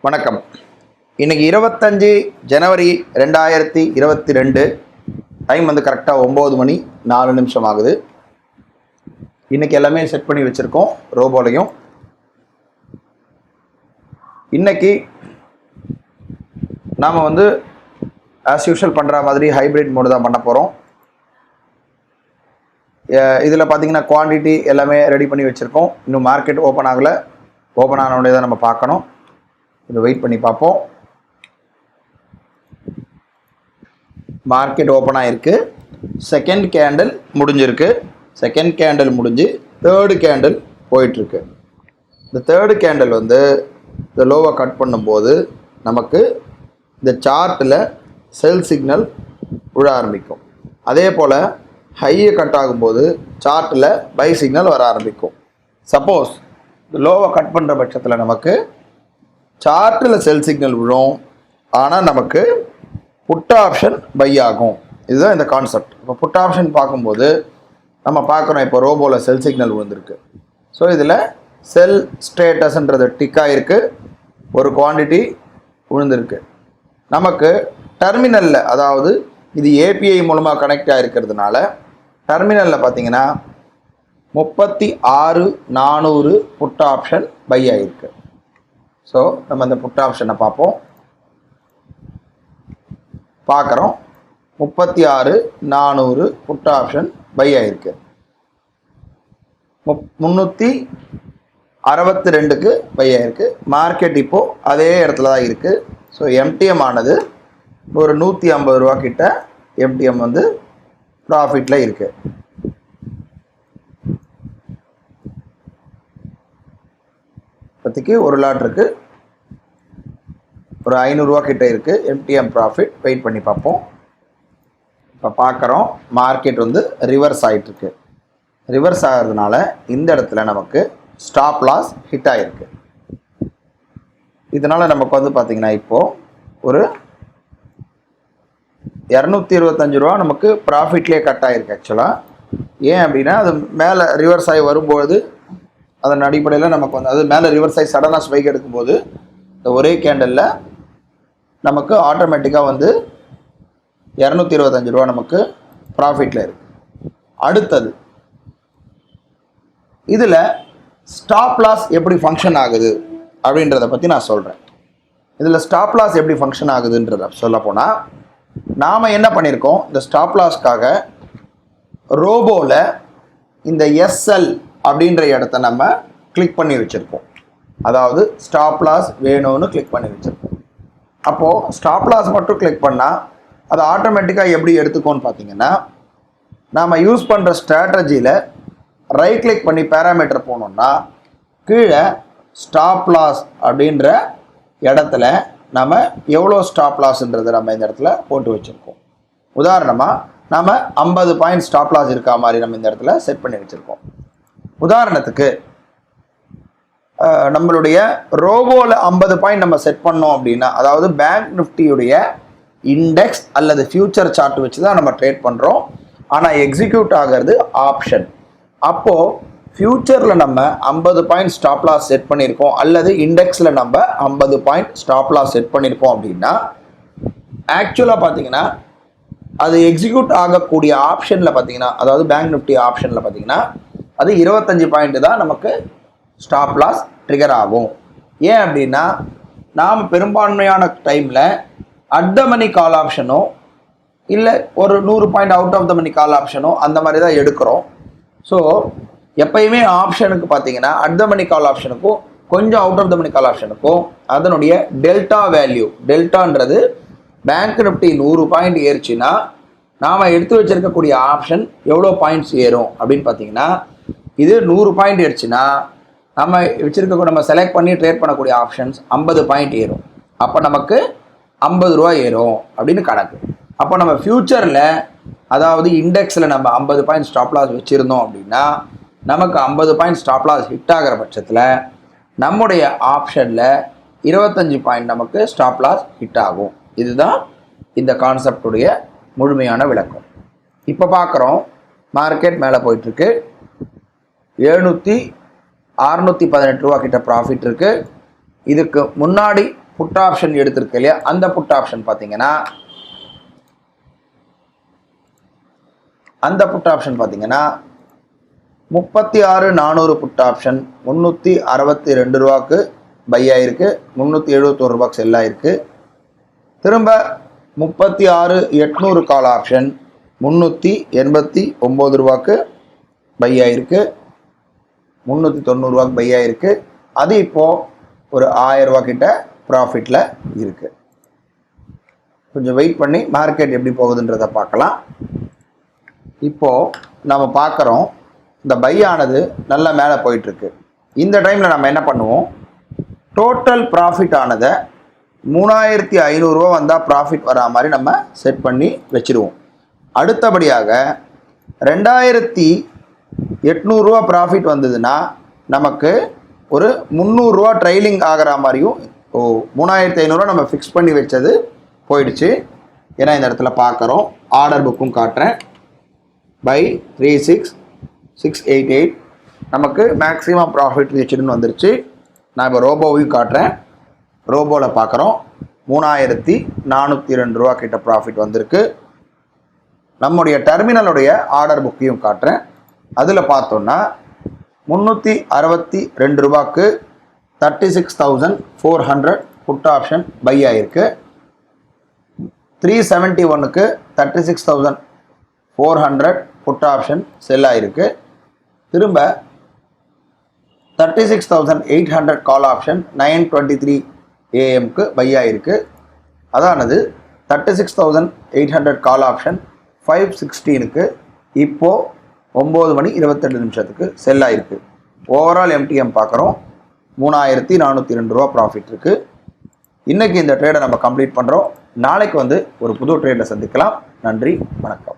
வணக்கம். இன்னைக்கு 25 ஜனவரி 2022. டைம் வந்து கரெக்டாக 9 மணி 4 நிமிஷம் ஆகுது. இன்னைக்கு எல்லாமே செட் பண்ணி வச்சுருக்கோம் ரோபோலையும். இன்னைக்கு நாம் வந்து ஆஸ் யூஷுவல் பண்ணுற மாதிரி ஹைப்ரிட் மோடு தான் பண்ண போகிறோம். இதில் பார்த்தீங்கன்னா குவான்டிட்டி எல்லாமே ரெடி பண்ணி வச்சுருக்கோம். இன்னும் மார்க்கெட் ஓப்பன் ஆகலை. ஓப்பன் ஆனோடனே தான் நம்ம பார்க்கணும். இதை வெயிட் பண்ணி பார்ப்போம். மார்க்கெட் ஓப்பன் ஆகிருக்கு. செகண்ட் கேண்டில் முடிஞ்சிருக்கு. செகண்ட் கேண்டில் முடிஞ்சு தேர்டு கேண்டில் போயிட்டுருக்கு. இந்த தேர்டு கேண்டில் வந்து இந்த லோவை கட் பண்ணும்போது நமக்கு இந்த சார்ட்டில் செல் சிக்னல் விழ ஆரம்பிக்கும். அதே போல் ஹையை கட் ஆகும்போது சார்ட்டில் பை சிக்னல் வர ஆரம்பிக்கும். சப்போஸ் இந்த லோவை கட் பண்ணுற பட்சத்தில் நமக்கு சார்ட்டில் செல் சிக்னல் விழும், ஆனால் நமக்கு புட் ஆப்ஷன் பை ஆகும். இதுதான் இந்த கான்செப்ட். இப்போ புட் ஆப்ஷன் பார்க்கும்போது நம்ம பார்க்குறோம், இப்போ ரோபோவில் செல் சிக்னல் விழுந்திருக்கு. ஸோ இதில் செல் ஸ்டேட்டஸ்ன்றது டிக்காக இருக்குது, ஒரு குவான்டிட்டி விழுந்திருக்கு. நமக்கு டெர்மினலில், அதாவது இது ஏபிஐ மூலமாக கனெக்ட் ஆகிருக்கிறதுனால டெர்மினலில் பார்த்தீங்கன்னா 36,400 புட் ஆப்ஷன் பை ஆகிருக்கு. ஸோ நம்ம அந்த புட் ஆப்ஷனை பார்க்குறோம். 36,400 புட் ஆப்ஷன் பை ஆகிருக்கு. 362க்கு பை ஆகிருக்கு. மார்க்கெட் இப்போது அதே இடத்துல தான் இருக்குது. ஸோ எம்டிஎம் ஆனது ஒரு 150 ரூபா கிட்ட எம்டிஎம் வந்து ப்ராஃபிட்டில் இருக்குது. இப்போதைக்கு ஒரு லாட் இருக்குது, ஒரு 500 ரூபா கிட்ட இருக்குது எம்டிஎம் ப்ராஃபிட். வெயிட் பண்ணி பார்ப்போம். இப்போ பார்க்குறோம் மார்க்கெட் வந்து ரிவர்ஸ் ஆகிட்டுருக்கு. ரிவர்ஸ் ஆகிறதுனால இந்த இடத்துல நமக்கு ஸ்டாப் லாஸ் ஹிட் ஆகிருக்கு. இதனால் நமக்கு வந்து பார்த்திங்கன்னா இப்போது ஒரு 225 ரூபா நமக்கு ப்ராஃபிட்லேயே கட் ஆகிருக்கு. ஆக்சுவலாக ஏன் அப்படின்னா, அது மேலே ரிவர்ஸ் ஆகி வரும்போது அதன் அடிப்படையில் நமக்கு வந்து அது மேலே ரிவர்ஸ் ஆகி சடனாக ஸ்பைக் எடுக்கும்போது இந்த ஒரே கேண்டலில் நமக்கு ஆட்டோமேட்டிக்காக வந்து 225 ரூபா நமக்கு ப்ராஃபிட்டில் இருக்குது. அடுத்தது இதில் ஸ்டாப் லாஸ் எப்படி ஃபங்க்ஷன் ஆகுது அப்படின்றத பற்றி நான் சொல்கிறேன். இதில் ஸ்டாப் லாஸ் எப்படி ஃபங்க்ஷன் ஆகுதுன்றத சொல்ல போனால், நாம் என்ன பண்ணியிருக்கோம், இந்த ஸ்டாப் லாஸ்க்காக ரோபோவில் இந்த எஸ்எல் அப்படின்ற இடத்த நம்ம கிளிக் பண்ணி வச்சுருக்கோம். அதாவது ஸ்டாப் லாஸ் வேணும்னு கிளிக் பண்ணி வச்சுருக்கோம். அப்போது ஸ்டாப் லாஸ் மட்டும் கிளிக் பண்ணால் அது ஆட்டோமேட்டிக்காக எப்படி எடுத்துக்கோன்னு பார்த்தீங்கன்னா, நாம் யூஸ் பண்ணுற ஸ்ட்ராட்டஜியில் ரைட் கிளிக் பண்ணி பேராமீட்டர் போனோம்னா கீழே ஸ்டாப் லாஸ் அப்படின்ற இடத்துல நம்ம எவ்வளோ ஸ்டாப் லாஸ்ன்றதை நம்ம இந்த இடத்துல போட்டு வச்சுருக்கோம். உதாரணமாக நம்ம 50 பாயிண்ட் ஸ்டாப் லாஸ் இருக்கா மாதிரி நம்ம இந்த இடத்துல செட் பண்ணி வச்சுருக்கோம். உதாரணத்துக்கு நம்மளுடைய ரோபோவில் 50 பாயிண்ட் நம்ம செட் பண்ணோம் அப்படின்னா, அதாவது பேங்க் நிஃப்டியுடைய இண்டெக்ஸ் அல்லது ஃபியூச்சர் சார்ட் வச்சு தான் நம்ம ட்ரேட் பண்ணுறோம். ஆனால் எக்ஸிக்யூட் ஆகிறது ஆப்ஷன். அப்போது ஃபியூச்சரில் நம்ம 50 பாயிண்ட் ஸ்டாப் லாஸ் செட் பண்ணியிருக்கோம், அல்லது இண்டெக்ஸில் நம்ம 50 பாயிண்ட் ஸ்டாப் லாஸ் செட் பண்ணியிருக்கோம் அப்படின்னா, ஆக்சுவலாக பார்த்தீங்கன்னா அது எக்ஸிக்யூட் ஆகக்கூடிய ஆப்ஷனில் பார்த்தீங்கன்னா, அதாவது பேங்க் நிஃப்டி ஆப்ஷனில் பார்த்தீங்கன்னா அது 25 பாயிண்ட் தான் நமக்கு ஸ்டாப் லாஸ் ட்ரிகர் ஆகும். ஏன் அப்படின்னா, நாம் பெரும்பான்மையான டைமில் அட் த மணி கால் ஆப்ஷனோ இல்லை ஒரு 100 பாயிண்ட் அவுட் ஆஃப் த மணி கால் ஆப்ஷனோ அந்த மாதிரி தான் எடுக்கிறோம். ஸோ எப்பயுமே ஆப்ஷனுக்கு பார்த்தீங்கன்னா அட் த மணி கால் ஆப்ஷனுக்கும் கொஞ்சம் out of the money call ஆப்ஷனுக்கும் அதனுடைய டெல்டா வேல்யூ, டெல்டான்றது பேங்க் நிஃப்டி 100 பாயிண்ட் ஏறிச்சுன்னா நாம் எடுத்து வச்சிருக்கக்கூடிய ஆப்ஷன் எவ்வளோ பாயிண்ட்ஸ் ஏறும் அப்படின்னு பார்த்தீங்கன்னா, இது 100 பாயிண்ட் ஏறிச்சுன்னா நம்ம செலக்ட் பண்ணி ட்ரேட் பண்ணக்கூடிய ஆப்ஷன்ஸ் 50 பாயிண்ட் ஏறும். அப்போ நமக்கு 50 ரூபா ஏறும் அப்படின்னு கணக்கு. அப்போ நம்ம ஃப்யூச்சரில், அதாவது இண்டெக்ஸில் நம்ம 50 பாயிண்ட் ஸ்டாப் லாஸ் வச்சுருந்தோம் அப்படின்னா நமக்கு 50 பாயிண்ட் ஸ்டாப் லாஸ் ஹிட் ஆகிற பட்சத்தில் நம்முடைய ஆப்ஷனில் 25 பாயிண்ட் நமக்கு ஸ்டாப் லாஸ் ஹிட் ஆகும். இதுதான் இந்த கான்செப்டுடைய முழுமையான விளக்கம். இப்போ பார்க்குறோம் மார்க்கெட் மேலே போயிட்டுருக்கு. 618 ரூபா கிட்ட ப்ராஃபிட் இருக்குது. இதுக்கு முன்னாடி புட் ஆப்ஷன் எடுத்திருக்கு இல்லையா, அந்த புட் ஆப்ஷன் பார்த்தீங்கன்னா அந்த புட் ஆப்ஷன் பார்த்தீங்கன்னா 36,400 புட் ஆப்ஷன் 362 ரூபாய்க்கு பை ஆயிருக்கு, 371 ரூபாய்க்கு செல் ஆயிருக்கு. திரும்ப 36,800 கால் ஆப்ஷன் 389 ரூபாய்க்கு பை ஆயிருக்கு, 390 ரூபாய்க்கு பை ஆயிருக்கு. அது இப்போது ஒரு 1000 ரூபா கிட்ட ப்ராஃபிட்டில் இருக்குது. கொஞ்சம் வெயிட் பண்ணி மார்க்கெட் எப்படி போகுதுன்றதை பார்க்கலாம். இப்போது நம்ம பார்க்குறோம், இந்த பை ஆனது நல்லா மேலே போயிட்டுருக்கு. இந்த டைமில் நம்ம என்ன பண்ணுவோம், டோட்டல் ப்ராஃபிட் ஆனதை 3,500 ரூபா வந்தால் ப்ராஃபிட் வரா மாதிரி நம்ம செட் பண்ணி வச்சுருவோம். அடுத்தபடியாக 2,800 ரூபா ப்ராஃபிட் வந்ததுன்னா நமக்கு ஒரு 300 ரூபா ட்ரைலிங் ஆகிற மாதிரியும் 3,500 ரூபா நம்ம ஃபிக்ஸ் பண்ணி வச்சது போயிடுச்சு. ஏன்னா இந்த இடத்துல பார்க்குறோம், ஆர்டர் புக்கும் காட்டுறேன், பை 36,688 நமக்கு மேக்ஸிமம் ப்ராஃபிட் ரீச்சுன்னு வந்துருச்சு. நான் இப்போ ரோபோவையும் காட்டுறேன். ரோபோவில் பார்க்குறோம் 3,402 ரூபா கிட்ட ப்ராஃபிட் வந்திருக்கு. நம்முடைய டெர்மினலுடைய ஆர்டர் புக்கையும் காட்டுறேன். அதில் பார்த்தோன்னா 362 ரூபாய்க்கு 36,400 புட் ஆப்ஷன் பை ஆகிருக்கு. 371க்கு 36,400 புட் ஆப்ஷன் செல் ஆகிருக்கு. திரும்ப 36,800 கால் ஆப்ஷன் 9:23 AM பை ஆகிருக்கு. அதானது 36,800 கால் ஆப்ஷன் 5:16க்கு இப்போது 9:28 செல் ஆகிருக்கு. ஓவரால் MTM பார்க்குறோம் 3,402 ரூபா ப்ராஃபிட் இருக்குது. இன்றைக்கி இந்த ட்ரேடை நம்ம கம்ப்ளீட் பண்ணுறோம். நாளைக்கு ஒரு புது ட்ரேடில் சந்திக்கலாம். நன்றி, வணக்கம்.